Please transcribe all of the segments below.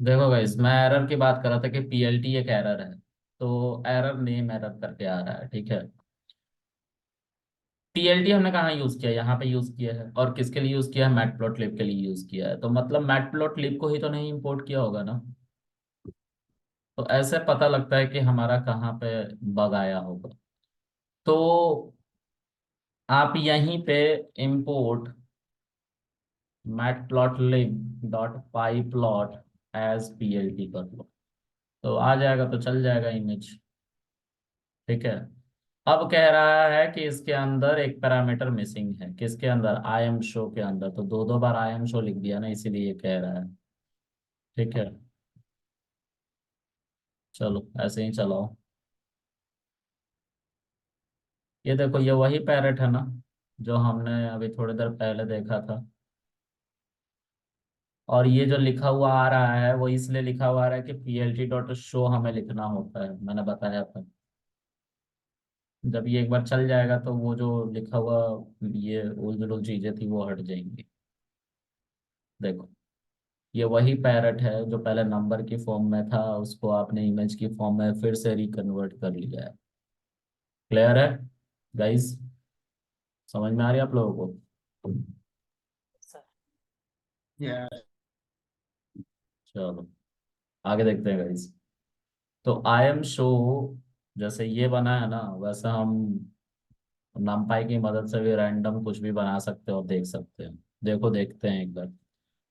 देखो गाइस, मैं एरर की बात कर रहा था कि पीएलटी एक एरर है। तो एरर नेम एरर करके आ रहा है, ठीक है। पीएलटी हमने कहाँ यूज किया? यहाँ पे यूज किया है। और किसके लिए यूज किया है? मैटप्लॉटलिब के लिए यूज किया है। तो मतलब मैटप्लॉटलिब को ही तो नहीं इंपोर्ट किया होगा ना। तो ऐसे पता लगता है कि हमारा कहाँ पे बग आया होगा। तो आप यहीं पे import मैटप्लॉटलिब डॉट पाई प्लॉट एज पीएलटी कर लो, तो आ जाएगा, तो चल जाएगा इमेज। ठीक है। अब कह रहा है कि इसके अंदर एक पैरामीटर मिसिंग है। किसके अंदर? आई एम शो के अंदर। तो दो दो बार आई एम शो लिख दिया ना, इसीलिए ये कह रहा है। ठीक है। चलो ऐसे ही चलाओ। ये देखो, ये वही पैरेट है ना जो हमने अभी थोड़ी देर पहले देखा था। और ये जो लिखा हुआ आ रहा है वो इसलिए लिखा हुआ आ रहा है कि पीएलटी डॉट शो हमें लिखना होता है, मैंने बताया था। जब ये एक बार चल जाएगा तो वो जो लिखा हुआ ये उल चीजें थी वो हट जाएंगी। देखो, ये वही पैरट है जो पहले नंबर की फॉर्म में था, उसको आपने इमेज की फॉर्म में फिर से रिकन्वर्ट कर लिया है। क्लियर है गाइस? समझ में आ रही है आप लोगों को? या चलो आगे देखते हैं गाइस। तो आई एम शो जैसे ये बना है ना, वैसे हम numpy की मदद से भी रैंडम कुछ भी बना सकते हैं और देख सकते हैं। देखो देखते हैं एक बार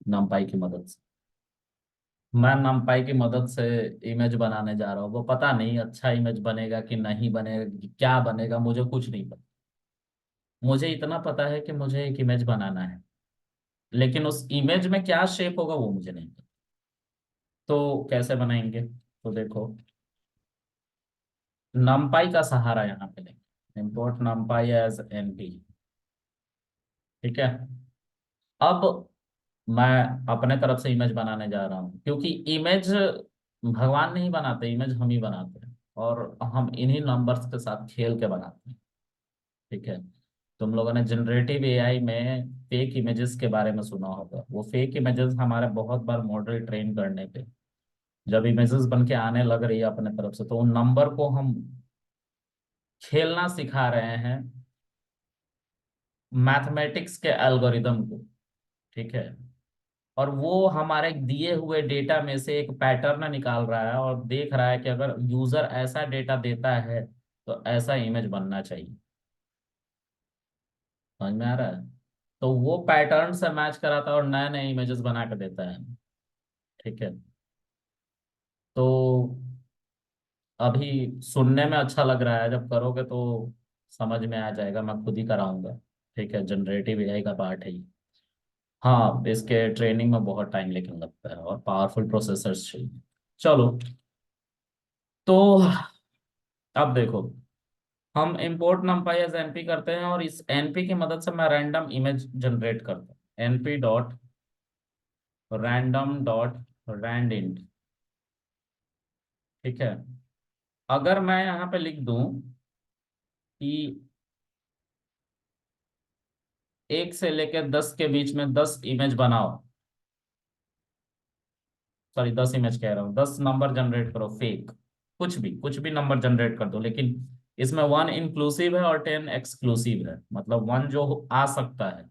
numpy की मदद से। मैं numpy की मदद से इमेज बनाने जा रहा हूँ। वो पता नहीं अच्छा इमेज बनेगा कि नहीं बनेगा, कि क्या बनेगा, मुझे कुछ नहीं पता। मुझे इतना पता है कि मुझे एक इमेज बनाना है, लेकिन उस इमेज में क्या शेप होगा वो मुझे नहीं पता। तो कैसे बनाएंगे? तो देखो, numpy का सहारा यहाँ पे लेंगे। import numpy as np। ठीक है। अब मैं अपने तरफ से इमेज बनाने जा रहा हूँ, क्योंकि इमेज भगवान नहीं बनाते, इमेज हम ही बनाते हैं। और हम इन्हीं नंबर्स के साथ खेल के बनाते हैं। ठीक है। तुम लोगों ने जनरेटिव एआई में फेक इमेजेस के बारे में सुना होगा। वो फेक इमेजेस हमारे बहुत बार मॉडल ट्रेन करने पे जब इमेजेस बन के आने लग रही है अपने तरफ से, तो उन नंबर को हम खेलना सिखा रहे हैं मैथमेटिक्स के एल्गोरिदम को। ठीक है। और वो हमारे दिए हुए डेटा में से एक पैटर्न निकाल रहा है और देख रहा है कि अगर यूजर ऐसा डेटा देता है तो ऐसा इमेज बनना चाहिए। समझ में आ रहा है? तो वो पैटर्न से मैच कराता है और नए नए इमेजेस बना के देता है। ठीक है। तो अभी सुनने में अच्छा लग रहा है, जब करोगे तो समझ में आ जाएगा। मैं खुद ही कराऊंगा। ठीक है, जनरेटिव एआई का पार्ट है ये। हाँ, इसके ट्रेनिंग में बहुत टाइम लेकिन लगता है और पावरफुल प्रोसेसर्स चाहिए। चलो, तो अब देखो, हम इंपोर्ट numpy एज एनपी करते हैं और इस एनपी की मदद से मैं रैंडम इमेज जनरेट करता हूँ। NP dot random dot rand. ठीक है। अगर मैं यहाँ पे लिख दूं कि 1 से लेकर 10 के बीच में 10 इमेज बनाओ, सॉरी 10 इमेज कह रहा हूँ, 10 नंबर जनरेट करो फेक, कुछ भी नंबर जनरेट कर दो, लेकिन इसमें 1 इंक्लूसिव है और 10 एक्सक्लूसिव है। मतलब 1 जो आ सकता है,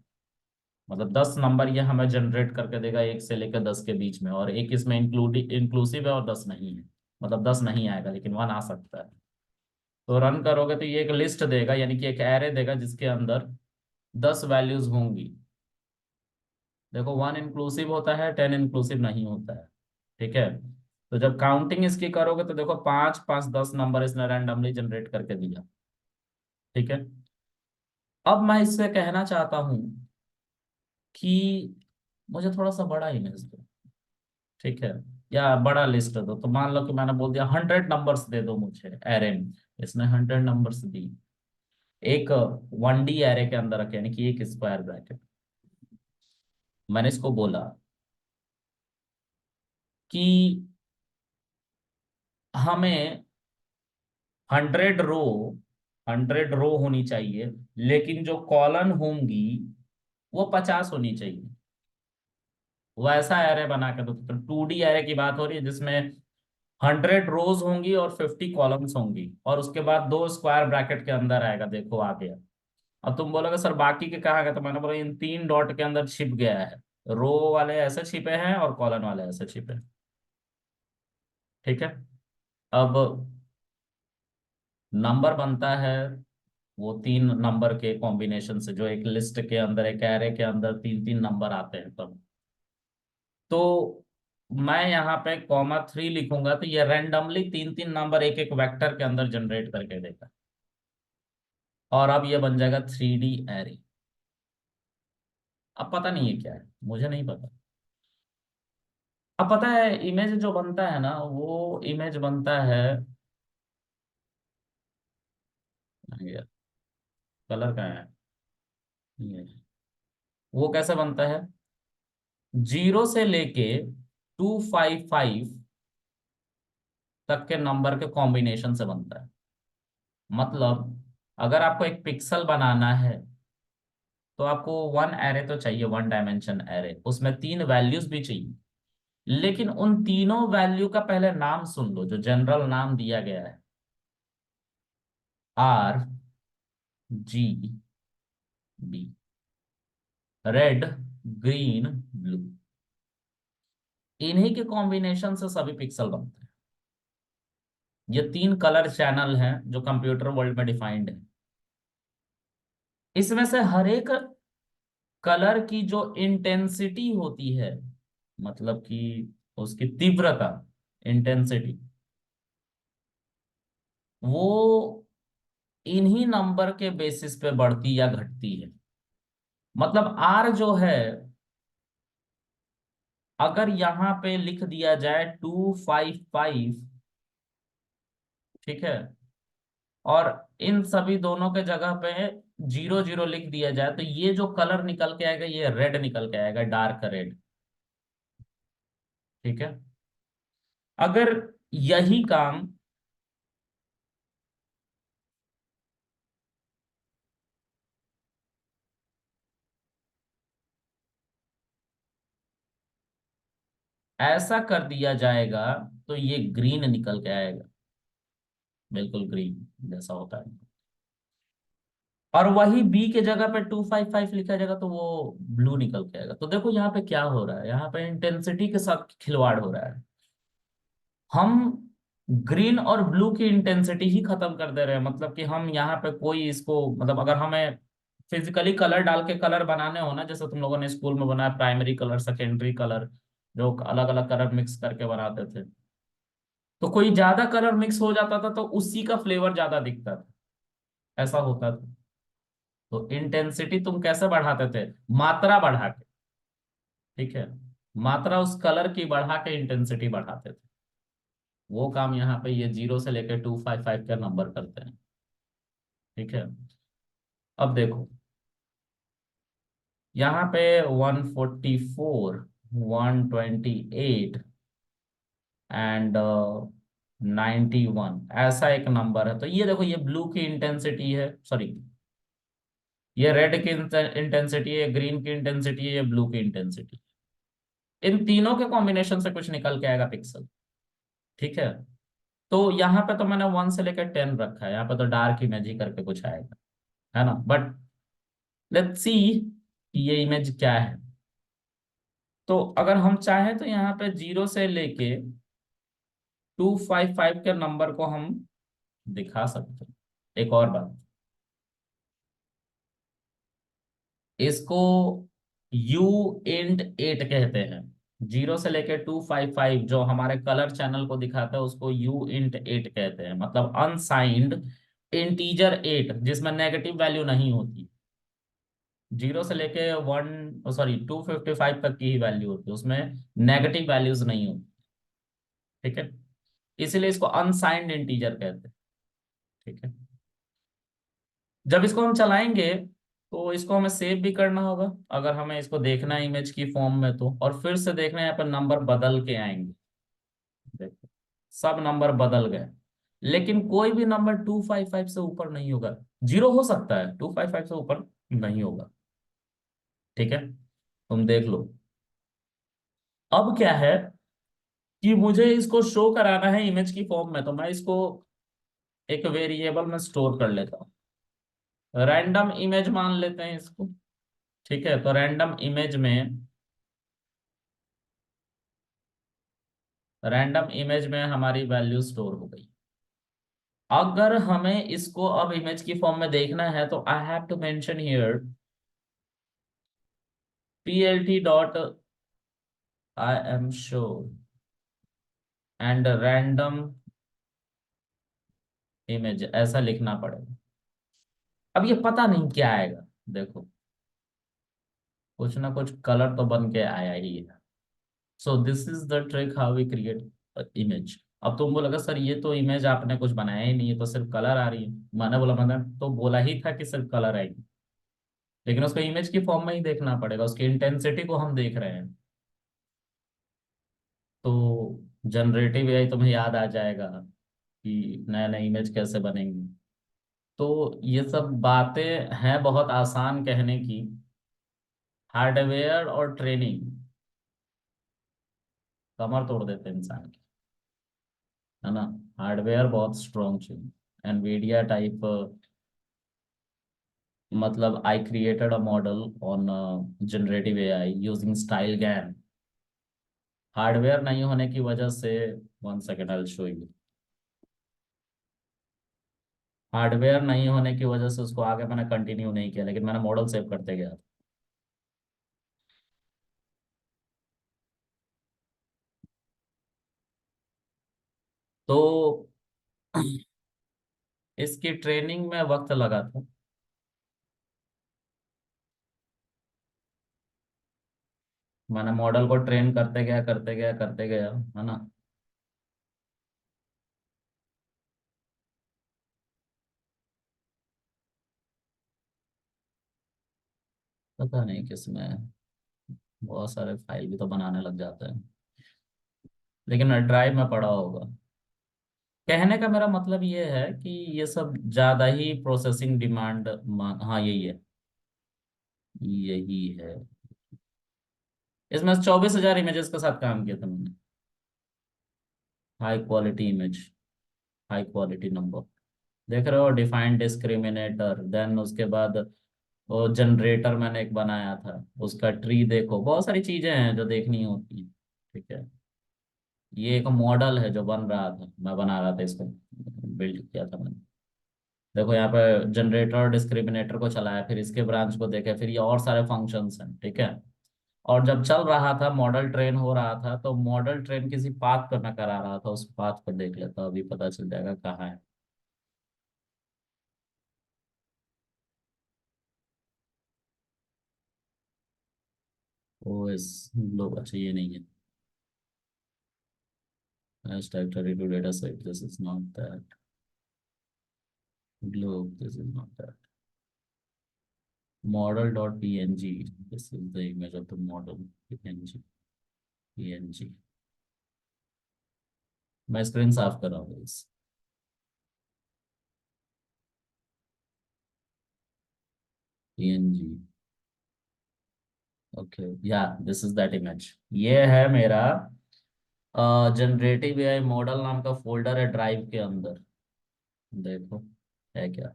मतलब 10 नंबर ये हमें जनरेट करके देगा 1 से लेकर 10 के बीच में, और एक इसमें इंक्लूसिव है और 10 नहीं है। मतलब 10 नहीं आएगा लेकिन 1 आ सकता है। तो रन करोगे तो ये एक लिस्ट देगा, यानी कि एक एरे देगा जिसके अंदर 10 वैल्यूज होंगी। देखो, 1 इंक्लूसिव होता है, 10 इंक्लूसिव नहीं होता है। ठीक है। तो जब काउंटिंग इसकी करोगे तो देखो 5 5 10 नंबर इसने रैंडमली जनरेट करके दिया। ठीक है। अब मैं इससे कहना चाहता हूं कि मुझे थोड़ा सा बड़ा इमेज दो। ठीक है। या बड़ा लिस्ट दो। तो मान लो कि मैंने बोल दिया 100 नंबर्स दे दो मुझे एरे में। इसने 100 नंबर्स दी, एक 1D एरे के अंदर रखे, यानी कि एक स्क्वायर ब्रैकेट। मैंने इसको बोला कि हमें 100 रो 100 रो होनी चाहिए, लेकिन जो कॉलन होंगी वो 50 होनी चाहिए। वैसा एरे बना के दो। तो 2D एरे की बात हो रही है जिसमें 100 रोज होंगी और 50 कॉलम्स होंगी, और उसके बाद दो स्क्वायर ब्रैकेट के अंदर आएगा, देखो आ गया। अब तुम बोलोगे सर बाकी के कहाँ गए, तो मैंने बोला इन 3 डॉट के अंदर छिप गया है। रो वाले ऐसे छिपे हैं और कॉलम वाले ऐसे छिपे हैं। ठीक है। अब नंबर बनता है वो 3 नंबर के कॉम्बिनेशन से, जो एक लिस्ट के अंदर, एक एरे के अंदर 3 3 नंबर आते हैं तब। तो मैं यहाँ पे कॉमा 3 लिखूंगा तो ये रैंडमली 3 3 नंबर एक एक वेक्टर के अंदर जनरेट करके देगा, और अब ये बन जाएगा 3D एरे। अब पता नहीं है क्या है, मुझे नहीं पता। अब पता है इमेज जो बनता है ना, वो इमेज बनता है, यार कलर का है ये, वो कैसे बनता है, 0 से लेके 255 तक के नंबर के कॉम्बिनेशन से बनता है। मतलब अगर आपको एक पिक्सल बनाना है तो आपको वन एरे तो चाहिए, 1 डायमेंशन एरे, उसमें 3 वैल्यूज भी चाहिए। लेकिन उन तीनों वैल्यू का पहले नाम सुन लो, जो जनरल नाम दिया गया है, RGB, रेड, ग्रीन, ब्लू, इन्हीं के कॉम्बिनेशन से सभी पिक्सल बनते हैं। ये 3 कलर चैनल हैं जो कंप्यूटर वर्ल्ड में डिफाइंड है। इसमें से हर एक कलर की जो इंटेंसिटी होती है, मतलब कि उसकी तीव्रता, इंटेंसिटी, वो इन्हीं नंबर के बेसिस पे बढ़ती या घटती है। मतलब आर जो है, अगर यहाँ पे लिख दिया जाए 255, ठीक है, और इन सभी दोनों के जगह पे 0 0 लिख दिया जाए, तो ये जो कलर निकल के आएगा ये रेड निकल के आएगा, डार्क रेड। ठीक है। अगर यही काम ऐसा कर दिया जाएगा तो ये ग्रीन निकल के आएगा, बिल्कुल ग्रीन जैसा होता है। और वही बी के जगह पे 255 लिखा जाएगा तो वो ब्लू निकल के आएगा। तो देखो यहाँ पे क्या हो रहा है, यहाँ पे इंटेंसिटी के साथ खिलवाड़ हो रहा है। हम ग्रीन और ब्लू की इंटेंसिटी ही खत्म कर दे रहे हैं। मतलब कि हम यहाँ पे कोई इसको, मतलब अगर हमें फिजिकली कलर डाल के कलर बनाने हो ना, जैसे तुम लोगों ने स्कूल में बनाया प्राइमरी कलर, सेकेंडरी कलर, जो अलग अलग कलर मिक्स करके बनाते थे, तो कोई ज्यादा कलर मिक्स हो जाता था तो उसी का फ्लेवर ज्यादा दिखता था, ऐसा होता था। तो इंटेंसिटी तुम कैसे बढ़ाते थे, मात्रा बढ़ा के। ठीक है, मात्रा उस कलर की बढ़ा के इंटेंसिटी बढ़ाते थे। वो काम यहाँ पे ये 0 से लेकर 255 का नंबर करते हैं। ठीक है। अब देखो यहाँ पे 144, 128 एंड 91 ऐसा एक नंबर है। तो ये देखो, ये ब्लू की इंटेंसिटी है, सॉरी, ये रेड की इंटेंसिटी है, ग्रीन की इंटेंसिटी है, ये ब्लू की इंटेंसिटी। इन तीनों के कॉम्बिनेशन से कुछ निकल के आएगा पिक्सल। ठीक है। तो यहाँ पे तो मैंने 1 से लेकर 10 रखा है, यहाँ पे तो डार्क इमेज ही करके कुछ आएगा, है ना। बट लेट्स सी ये इमेज क्या है। तो अगर हम चाहें तो यहाँ पे 0 से लेके 255 के नंबर को हम दिखा सकते हैं। एक और बात, इसको U int 8 कहते हैं। 0 से लेके 255 जो हमारे कलर चैनल को दिखाता है उसको U int 8 कहते हैं। मतलब अनसाइंड इंटीजर 8 जिसमें नेगेटिव वैल्यू नहीं होती। 0 से लेके 1 सॉरी 255 तक की ही वैल्यू होती है, उसमें नेगेटिव वैल्यूज नहीं होती। ठीक है, इसीलिए इसको अनसाइंड इंटीजर कहते हैं। ठीक है। जब इसको हम चलाएंगे तो इसको हमें सेव भी करना होगा, अगर हमें इसको देखना है इमेज की फॉर्म में तो, और फिर से देखना है यहाँ पर नंबर बदल के आएंगे। देखो सब नंबर बदल गए, लेकिन कोई भी नंबर 255 से ऊपर नहीं होगा। 0 हो सकता है, 255 से ऊपर नहीं होगा। ठीक है, तुम देख लो। अब क्या है कि मुझे इसको शो कराना है इमेज की फॉर्म में, तो मैं इसको एक वेरिएबल में स्टोर कर लेता हूँ। रैंडम इमेज मान लेते हैं इसको। ठीक है, तो रैंडम इमेज में हमारी वैल्यू स्टोर हो गई। अगर हमें इसको अब इमेज की फॉर्म में देखना है तो I have to mention here plt dot I M show and random image, ऐसा लिखना पड़ेगा। अब ये पता नहीं क्या आएगा, देखो कुछ ना कुछ कलर तो बन के आया ही है। So this is the trick how we create image. अब तुम बोलोगे सर ये तो इमेज आपने कुछ बनाया ही नहीं है, तो सिर्फ कलर आ रही है। मैंने तो बोला ही था कि सिर्फ कलर आएगी, लेकिन उसको इमेज की फॉर्म में ही देखना पड़ेगा, उसकी इंटेंसिटी को हम देख रहे हैं। तो जनरेटिव एआई तुम्हें याद आ जाएगा कि नया नया इमेज कैसे बनेंगे। तो ये सब बातें हैं बहुत आसान कहने की। हार्डवेयर और ट्रेनिंग कमर तोड़ देते हैं इंसान की, है ना। हार्डवेयर बहुत स्ट्रॉन्ग चाहिए। एनवीडिया टाइप, मतलब I created a model on generative AI using style GAN. Hardware नहीं होने की वजह से, 1 second I will show you. Hardware नहीं होने की वजह से उसको आगे मैंने कंटिन्यू नहीं किया, लेकिन मैंने मॉडल सेव करते गया। तो इसकी ट्रेनिंग में वक्त लगा था। मैंने मॉडल को ट्रेन करते गया करते गया करते गया, है ना। पता नहीं किसमें, बहुत सारे फाइल भी तो बनाने लग जाते हैं, लेकिन ड्राइव में पड़ा होगा। कहने का मेरा मतलब ये है कि ये सब ज्यादा ही प्रोसेसिंग डिमांड। हाँ यही है, यही है। इसमें 24,000 इमेजेस के साथ काम किया था मैंने। High quality image, high quality number. देख रहे हो, डिफाइंड डिस्क्रिमिनेटर, देन उसके बाद वो जनरेटर मैंने एक बनाया था, उसका ट्री देखो, बहुत सारी चीजें हैं जो देखनी होती हैं। ठीक है, ये एक मॉडल है जो बन रहा था, मैं बना रहा था इसको, बिल्ड किया था मैंने। देखो यहाँ पे जनरेटर और डिस्क्रिमिनेटर को चलाया, फिर इसके ब्रांच को देखे, फिर ये और सारे फंक्शंस हैं। ठीक है, और जब चल रहा था, मॉडल ट्रेन हो रहा था, तो मॉडल ट्रेन किसी पाथ पर मैं करा रहा था, उस पाथ पर देख लेता, अभी पता चल जाएगा कहाँ है। ओएस लोग, अच्छा ये नहीं है। Hashtag 32 data set, this is not that. Globe, this is not that. Model.png, this is the image of the model. png, png, मैं स्क्रीन साफ कर रहा हूँ इस। png, ओके या दिस इज दैट इमेज। ये है मेरा जनरेटिव एआई मॉडल नाम का फोल्डर है ड्राइव के अंदर। देखो है क्या।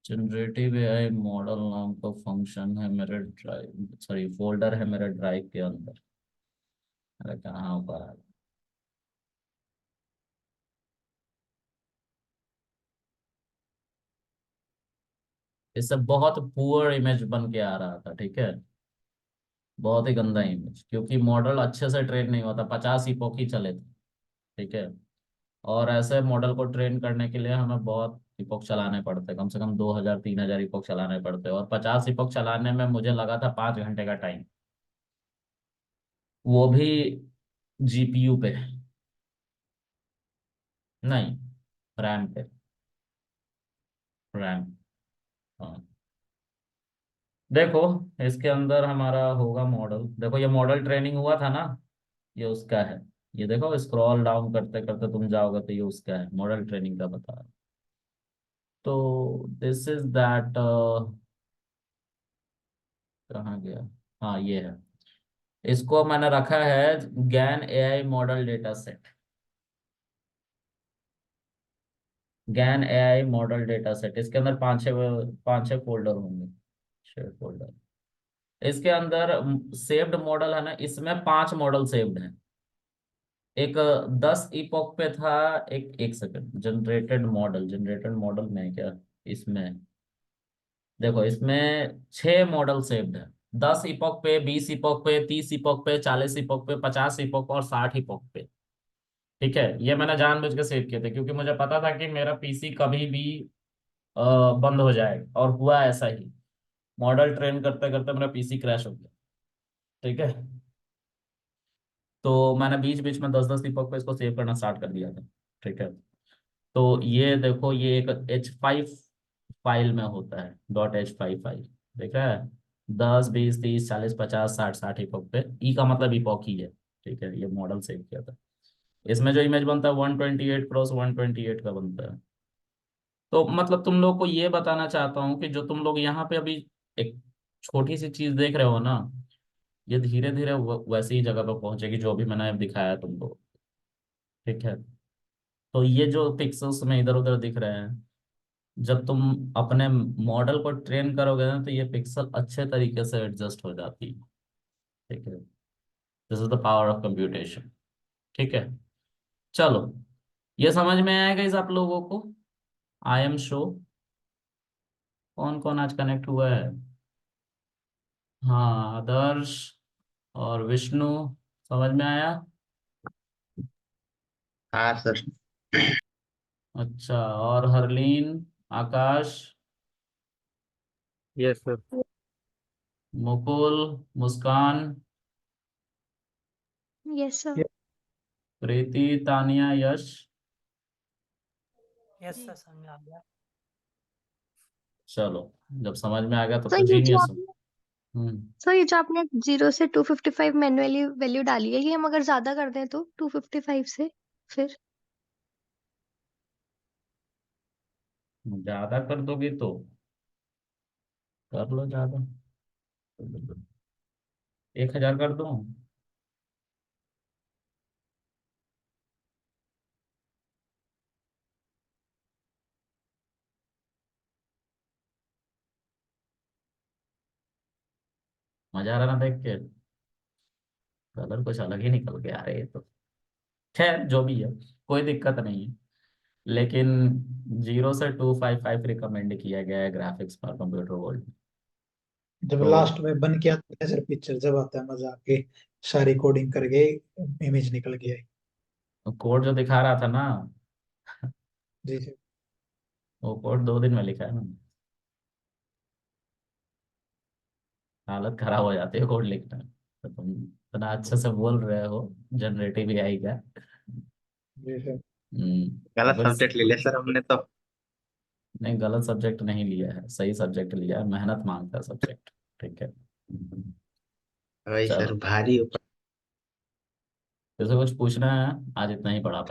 जनरेटिव एआई मॉडल नाम का फंक्शन है मेरे ड्राइव, सॉरी फोल्डर है मेरे ड्राइव के अंदर। अरे कहाँ ऊपर आ। इससे बहुत पुअर इमेज बन के आ रहा था। ठीक है, बहुत ही गंदा इमेज, क्योंकि मॉडल अच्छे से ट्रेन नहीं होता, 50 इपोक ही चले थे। ठीक है, और ऐसे मॉडल को ट्रेन करने के लिए हमें बहुत इपोक चलाने पड़ते, कम से कम 2,000 3,000 इपोक चलाने पड़ते, और 50 इपोक चलाने में मुझे लगा था 5 घंटे का टाइम, वो भी जीपीयू पे, नहीं रैम पे, रैम। हाँ, देखो इसके अंदर हमारा होगा मॉडल, देखो ये मॉडल ट्रेनिंग हुआ था ना, ये उसका है। ये देखो स्क्रॉल डाउन करते करते तुम जाओगे तो ये उसका है, मॉडल ट्रेनिंग का बता रहा है। तो दिस इज दैट कहाँ गया? हाँ ये है। इसको मैंने रखा है ज्ञान एआई मॉडल डेटा सेट। ज्ञान एआई मॉडल डेटा सेट, इसके अंदर पांच छह फोल्डर होंगे, 6 फोल्डर। इसके अंदर सेव्ड मॉडल है ना, इसमें 5 मॉडल सेव्ड हैं। एक 10 इपॉक पे था। एक सेकंड, जनरेटेड मॉडल में क्या, इसमें देखो, इसमें 6 मॉडल सेव्ड है। 10 इपॉक पे, 20 इपॉक पे, 30 इपॉक पे, 40 इपॉक पे, 50 इपॉक और 60 इपॉक पे। ठीक है, ये मैंने जानबूझ के सेव किए थे क्योंकि मुझे पता था कि मेरा पीसी कभी भी अ, बंद हो जाएगा, और हुआ ऐसा ही। मॉडल ट्रेन करते करते मेरा पीसी क्रैश हो गया। ठीक है, तो मैंने बीच बीच में 10-10 दीपक पे इसको सेव करना स्टार्ट कर दिया था। ठीक है, तो ये देखो, ये एक H5 फाइल में होता है, .h5 फाइल। देख रहा है? 10 20 30 40 50 60 इपॉक पे, ई का मतलब इपॉक ही है। ठीक है, ये मॉडल सेव किया था। इसमें जो इमेज बनता है 128x128 का बनता है। तो मतलब तुम लोग को ये बताना चाहता हूँ कि जो तुम लोग यहाँ पे अभी एक छोटी सी चीज देख रहे हो ना, ये धीरे धीरे वैसी ही जगह पर पहुंचेगी जो भी मैंने दिखाया तुमको। ठीक है, तो ये जो पिक्सल्स में इधर उधर दिख रहे हैं, जब तुम अपने मॉडल को ट्रेन करोगे ना, तो ये पिक्सल अच्छे तरीके से एडजस्ट हो जाती है। ठीक है, this is the power of computation. ठीक है, चलो, ये समझ में आएगा इस आप लोगों को? I am show. कौन कौन आज कनेक्ट हुआ है? हाँ, आदर्श और विष्णु, समझ में आया? हाँ सर। अच्छा, और हरलीन, आकाश, यस सर। मुकुल, मुस्कान, यस सर। प्रीति, तानिया, यश। यस सर, समझ आ गया। चलो, जब समझ में आ गया तब सर तो ये जो जीनियस हो। आपने हम्म। सर ये जो आपने 0 से 255 मैनुअली वैल्यू डाली है, ये हम अगर ज्यादा कर दें तो 255 से फिर? ज्यादा कर दोगे तो कर लो ज्यादा, 1000 कर दो। मजा आ रहा ना देख के? कलर कुछ अलग ही निकल गया, अरे ये तो खैर जो भी है, कोई दिक्कत नहीं है। लेकिन 0 से 255 रिकमेंड किया गया है ग्राफिक्स पर कंप्यूटर वर्ल्ड। जब तो लास्ट में बन के आता है सर, पिक्चर जब आता है मजा आके, सारी कोडिंग करके इमेज निकल गया है। कोड जो दिखा रहा था ना, जी सर। वो कोड 2 दिन में लिखा है ना। हालत खराब हो जाती है कोड लिखने में। तो तुम इतना अच्छे से बोल रहे हो, जनरेटिव एआई का। जी सर। तो गलत फिर सब्जेक्ट ले लिया सर हमने तो। नहीं, गलत सब्जेक्ट नहीं लिया है, सही सब्जेक्ट लिया है, मेहनत मांगता है सब्जेक्ट। ठीक है, वही सर, चलो, भारी ऊपर। जैसे कुछ पूछना है? आज इतना ही पढ़ा।